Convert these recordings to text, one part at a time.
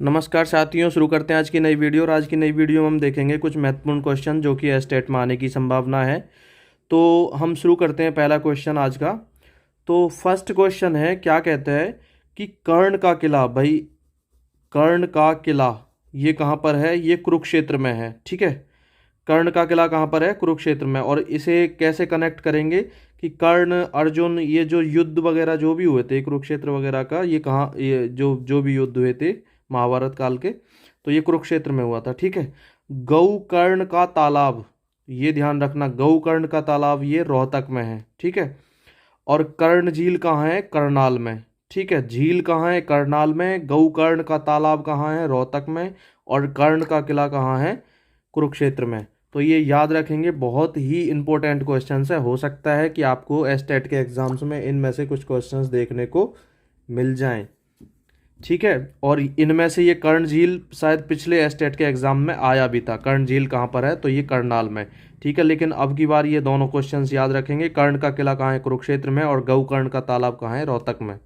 नमस्कार साथियों, शुरू करते हैं आज की नई वीडियो। और आज की नई वीडियो में हम देखेंगे कुछ महत्वपूर्ण क्वेश्चन जो कि एस्टेट में आने की संभावना है। तो हम शुरू करते हैं पहला क्वेश्चन आज का। तो फर्स्ट क्वेश्चन है, क्या कहता है कि कर्ण का किला, भाई कर्ण का किला ये कहाँ पर है? ये कुरुक्षेत्र में है। ठीक है, कर्ण का किला कहाँ पर है? कुरुक्षेत्र में। और इसे कैसे कनेक्ट करेंगे कि कर्ण अर्जुन ये जो युद्ध वगैरह जो भी हुए थे कुरुक्षेत्र वगैरह का, ये कहाँ, ये जो जो भी युद्ध हुए थे महाभारत काल के, तो ये कुरुक्षेत्र में हुआ था। ठीक है, गौकर्ण का तालाब, ये ध्यान रखना, गौकर्ण का तालाब ये रोहतक में है। ठीक है, और कर्ण झील कहाँ है? करनाल में। ठीक है, झील कहाँ है? करनाल में। गौकर्ण का तालाब कहाँ है? रोहतक में। और कर्ण का किला कहाँ है? कुरुक्षेत्र में। तो ये याद रखेंगे, बहुत ही इंपॉर्टेंट क्वेश्चन है। हो सकता है कि आपको एस्टेट के एग्जाम्स में इनमें से कुछ क्वेश्चंस देखने को मिल जाएं। ठीक है, और इनमें से ये कर्ण झील शायद पिछले एस्टेट के एग्जाम में आया भी था। कर्ण झील कहाँ पर है? तो ये करनाल में। ठीक है, लेकिन अब की बार ये दोनों क्वेश्चंस याद रखेंगे। कर्ण का किला कहाँ है? कुरुक्षेत्र में। और गौकर्ण का तालाब कहाँ है? रोहतक में।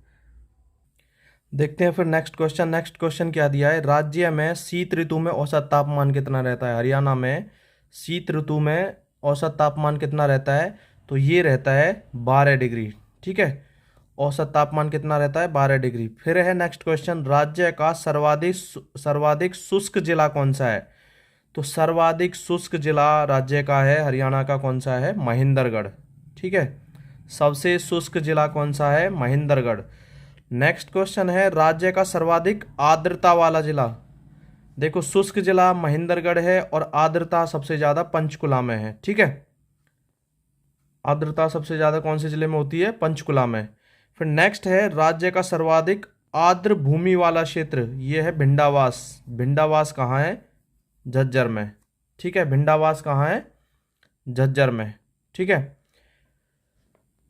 देखते हैं फिर नेक्स्ट क्वेश्चन। नेक्स्ट क्वेश्चन क्या दिया है? राज्य में शीत ऋतु में औसत तापमान कितना रहता है? हरियाणा में शीत ऋतु में औसत तापमान कितना रहता है? तो ये रहता है 12 डिग्री। ठीक है, औसत तापमान कितना रहता है? 12 डिग्री। फिर है नेक्स्ट क्वेश्चन, राज्य का सर्वाधिक शुष्क जिला कौन सा है? तो सर्वाधिक शुष्क जिला राज्य का है हरियाणा का कौन सा है? महेंद्रगढ़। ठीक है, सबसे शुष्क जिला कौन सा है? महेंद्रगढ़। नेक्स्ट क्वेश्चन है, राज्य का सर्वाधिक आर्द्रता वाला जिला। देखो, शुष्क जिला महेंद्रगढ़ है और आर्द्रता सबसे ज्यादा पंचकुला में है। ठीक है, आर्द्रता सबसे ज्यादा कौन से जिले में होती है? पंचकुला में। फिर नेक्स्ट है, राज्य का सर्वाधिक आर्द्र भूमि वाला क्षेत्र, ये है भिंडावास। भिंडावास कहाँ है? झज्जर में। ठीक है, भिंडावास कहाँ है? झज्जर में। ठीक है,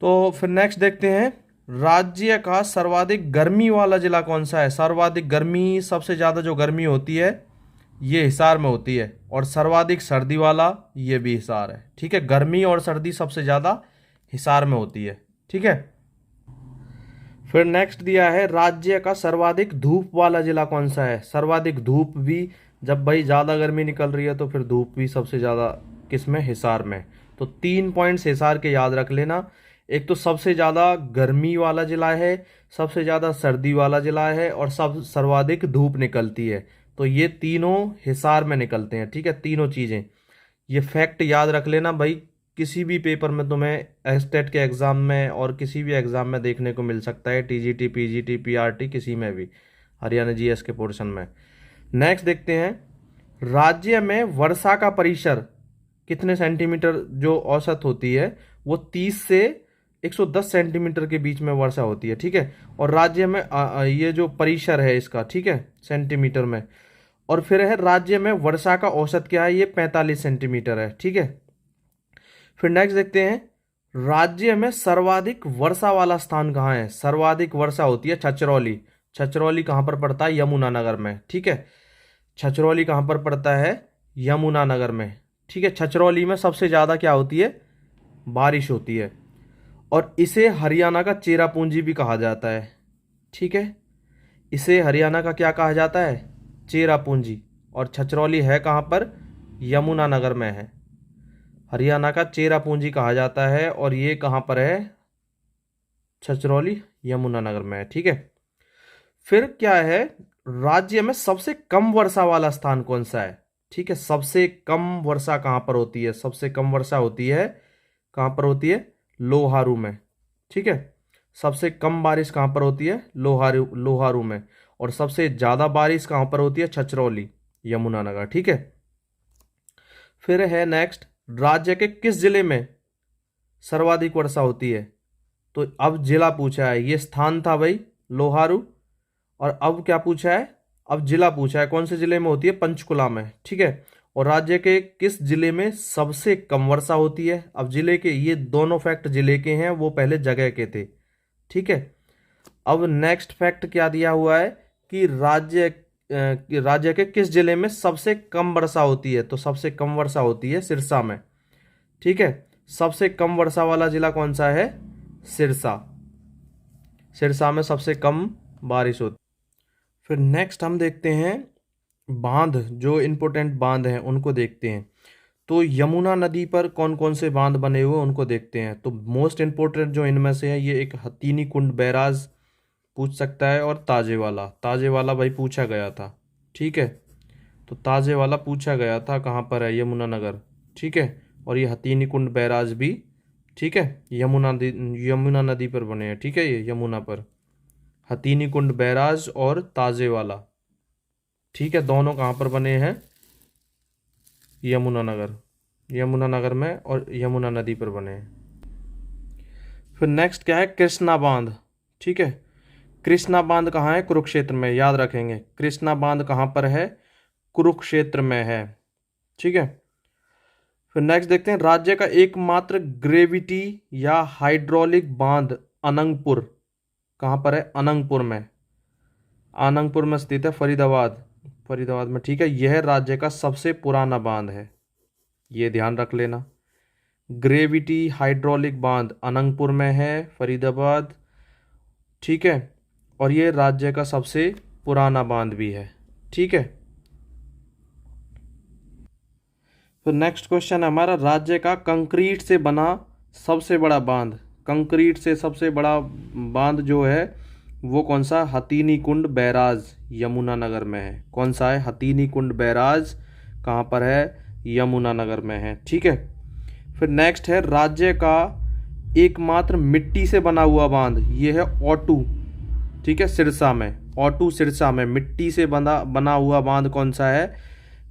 तो फिर नेक्स्ट देखते हैं, राज्य का सर्वाधिक गर्मी वाला जिला कौन सा है? सर्वाधिक गर्मी, सबसे ज़्यादा जो गर्मी होती है ये हिसार में होती है। और सर्वाधिक सर्दी वाला ये भी हिसार है। ठीक है, गर्मी और सर्दी सबसे ज़्यादा हिसार में होती है। ठीक है, फिर नेक्स्ट दिया है, राज्य का सर्वाधिक धूप वाला जिला कौन सा है? सर्वाधिक धूप भी, जब भाई ज़्यादा गर्मी निकल रही है तो फिर धूप भी सबसे ज़्यादा किस में? हिसार में। तो 3 पॉइंट्स हिसार के याद रख लेना। एक तो सबसे ज़्यादा गर्मी वाला जिला है, सबसे ज़्यादा सर्दी वाला जिला है, और सब सर्वाधिक धूप निकलती है। तो ये तीनों हिसार में निकलते हैं। ठीक है, तीनों चीज़ें, ये फैक्ट याद रख लेना भाई। किसी भी पेपर में तुम्हें एस्टेट के एग्ज़ाम में और किसी भी एग्ज़ाम में देखने को मिल सकता है, टीजीटी, पीजीटी, पीआरटी, किसी में भी, हरियाणा जीएस के पोर्शन में। नेक्स्ट देखते हैं, राज्य में वर्षा का परिसर कितने सेंटीमीटर जो औसत होती है? वो 30 से 110 सेंटीमीटर के बीच में वर्षा होती है। ठीक है, और राज्य में ये जो परिसर है इसका, ठीक है, सेंटीमीटर में। और फिर है, राज्य में वर्षा का औसत क्या है? ये 45 सेंटीमीटर है। ठीक है, फिर नेक्स्ट देखते हैं, राज्य में सर्वाधिक वर्षा वाला स्थान कहाँ है? सर्वाधिक वर्षा होती है छछरौली। छछरौली कहाँ पर पड़ता है? यमुनानगर में। ठीक है, छछरौली कहाँ पर पड़ता है? यमुनानगर में। ठीक है, छछरौली में सबसे ज़्यादा क्या होती है? बारिश होती है। और इसे हरियाणा का चेरापूंजी भी कहा जाता है। ठीक है, इसे हरियाणा का क्या कहा जाता है? चेरापूंजी। और छछरौली है कहाँ पर? यमुनानगर में है। हरियाणा का चेरापूंजी कहा जाता है, और ये कहाँ पर है? छछरौली, यमुनानगर में है। ठीक है, फिर क्या है, राज्य में सबसे कम वर्षा वाला स्थान कौन सा है? ठीक है, सबसे कम वर्षा कहाँ पर होती है? सबसे कम वर्षा होती है कहाँ पर होती है? लोहारू में। ठीक है, सबसे कम बारिश कहाँ पर होती है? लोहारू, लोहारू में। और सबसे ज़्यादा बारिश कहाँ पर होती है? छछरौली, यमुनानगर। ठीक है, फिर है नेक्स्ट, राज्य के किस जिले में सर्वाधिक वर्षा होती है? तो अब जिला पूछा है, ये स्थान था भाई लोहारू, और अब क्या पूछा है? अब जिला पूछा है, कौन से जिले में होती है? पंचकुला में। ठीक है, और राज्य के किस जिले में सबसे कम वर्षा होती है? अब जिले के, ये दोनों फैक्ट जिले के हैं, वो पहले जगह के थे। ठीक है, अब नेक्स्ट फैक्ट क्या दिया हुआ है कि राज्य के किस जिले में सबसे कम वर्षा होती है? तो सबसे कम वर्षा होती है सिरसा में। ठीक है, सबसे कम वर्षा वाला जिला कौन सा है? सिरसा। सिरसा में सबसे कम बारिश होती है। फिर नेक्स्ट हम देखते हैं बांध, जो इम्पोर्टेंट बांध हैं उनको देखते हैं। तो यमुना नदी पर कौन कौन से बांध बने हुए हैं उनको देखते हैं। तो मोस्ट इम्पोर्टेंट जो इनमें से है, ये एक हथीनी कुंड बैराज पूछ सकता है, और ताजेवाला, ताजेवाला भाई पूछा गया था, ठीक है। तो ताजेवाला पूछा गया था, कहाँ पर है, यमुनानगर, ठीक है। और ये हथीनी कुंड बैराज भी, ठीक है, यमुना नदी पर बने हैं, ठीक है, ये यमुना पर हथीनी कुंड बैराज और ताजेवाला, ठीक है, दोनों कहाँ पर बने हैं, यमुनानगर, यमुनानगर में और यमुना नदी पर बने हैं। फिर नेक्स्ट क्या है, कृष्णा बांध, ठीक है। कृष्णा बांध कहाँ है, कुरुक्षेत्र में, याद रखेंगे कृष्णा बांध कहाँ पर है, कुरुक्षेत्र में है, ठीक है। फिर नेक्स्ट देखते हैं, राज्य का एकमात्र ग्रेविटी या हाइड्रोलिक बांध अनंगपुर कहाँ पर है, अनंगपुर में, अनंगपुर में स्थित है, फरीदाबाद, फरीदाबाद में, ठीक है। यह राज्य का सबसे पुराना बांध है, ये ध्यान रख लेना। ग्रेविटी हाइड्रोलिक बांध अनंगपुर में है, फरीदाबाद, ठीक है। और ये राज्य का सबसे पुराना बांध भी है, ठीक है। फिर नेक्स्ट क्वेश्चन है हमारा, राज्य का कंक्रीट से बना सबसे बड़ा बांध, कंक्रीट से सबसे बड़ा बांध जो है वो कौन सा, हथीनी कुंड बैराज, यमुनानगर में है। कौन सा है, हथीनी कुंड बैराज कहाँ पर है, यमुनानगर में है, ठीक है। फिर नेक्स्ट है, राज्य का एकमात्र मिट्टी से बना हुआ बांध, ये है ओटू, ठीक है, सिरसा में, ओटू सिरसा में मिट्टी से बना हुआ बांध कौन सा है,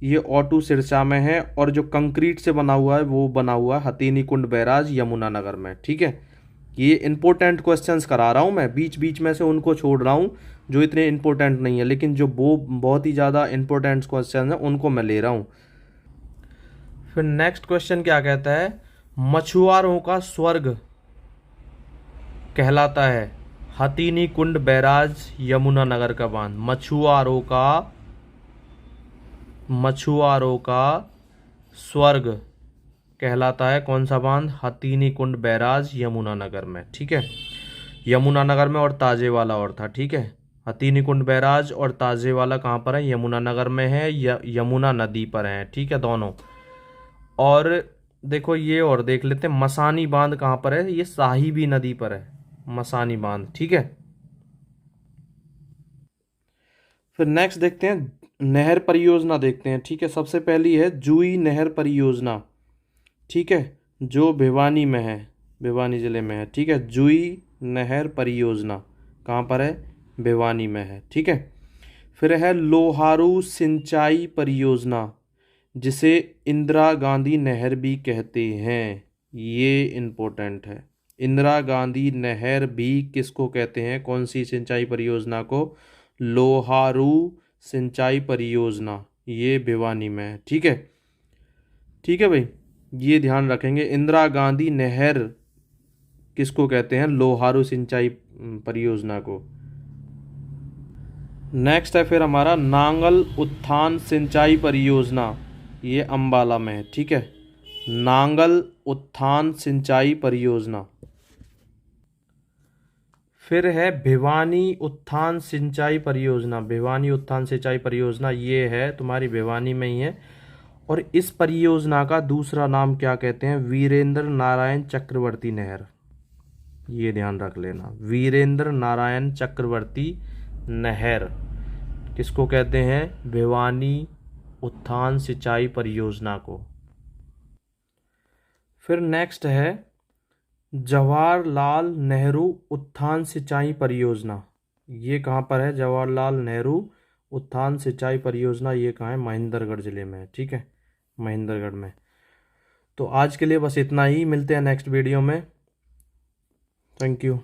ये ओटू सिरसा में है। और जो कंक्रीट से बना हुआ है वो बना हुआ है हथीनी कुंड बैराज, यमुनानगर में, ठीक है। ये इंपॉर्टेंट क्वेश्चंस करा रहा हूँ मैं, बीच बीच में से उनको छोड़ रहा हूँ जो इतने इंपॉर्टेंट नहीं है, लेकिन जो वो बहुत ही ज़्यादा इंपॉर्टेंट क्वेश्चन है उनको मैं ले रहा हूँ। फिर नेक्स्ट क्वेश्चन क्या कहता है, मछुआरों का स्वर्ग कहलाता है हथीनी कुंड बैराज, यमुनानगर का बांध। मछुआरों का स्वर्ग कहलाता है कौन सा बांध, हथीनी कुंड बैराज, यमुनानगर में, ठीक है। यमुनानगर में और ताजेवाला और था, ठीक है। हथीनी कुंड बैराज और ताजेवाला कहाँ पर है, यमुनानगर में है, यमुना नदी पर है, ठीक है, दोनों। और देखो ये और देख लेते हैं, मसानी बांध कहाँ पर है, ये साहिबी नदी पर है, मसानी बांध, ठीक है। फिर नेक्स्ट देखते हैं, नहर परियोजना देखते हैं, ठीक है। सबसे पहली है जुई नहर परियोजना, ठीक है, जो भिवानी में है, भिवानी जिले में है, ठीक है। जुई नहर परियोजना कहाँ पर है, भिवानी में है, ठीक है। फिर है लोहारू सिंचाई परियोजना, जिसे इंदिरा गांधी नहर भी कहते हैं, ये इम्पोर्टेंट है। इंदिरा गांधी नहर भी किसको कहते हैं, कौन सी सिंचाई परियोजना को, लोहारू सिंचाई परियोजना, ये भिवानी में है, ठीक है, ठीक है भाई, ये ध्यान रखेंगे। इंदिरा गांधी नहर किसको कहते हैं, लोहारू सिंचाई परियोजना को। नेक्स्ट है फिर हमारा नांगल उत्थान सिंचाई परियोजना, ये अंबाला में है, ठीक है, नांगल उत्थान सिंचाई परियोजना। फिर है भिवानी उत्थान सिंचाई परियोजना, भिवानी उत्थान सिंचाई परियोजना ये है तुम्हारी भिवानी में ही है। और इस परियोजना का दूसरा नाम क्या कहते हैं, वीरेंद्र नारायण चक्रवर्ती नहर, ये ध्यान रख लेना, वीरेंद्र नारायण चक्रवर्ती नहर किसको कहते हैं, भिवानी उत्थान सिंचाई परियोजना को। फिर नेक्स्ट है जवाहरलाल नेहरू उत्थान सिंचाई परियोजना, ये कहाँ पर है, जवाहरलाल नेहरू उत्थान सिंचाई परियोजना, ये कहाँ है, महेंद्रगढ़ जिले में है, ठीक है, महेंद्रगढ़ में। तो आज के लिए बस इतना ही, मिलते हैं नेक्स्ट वीडियो में, थैंक यू।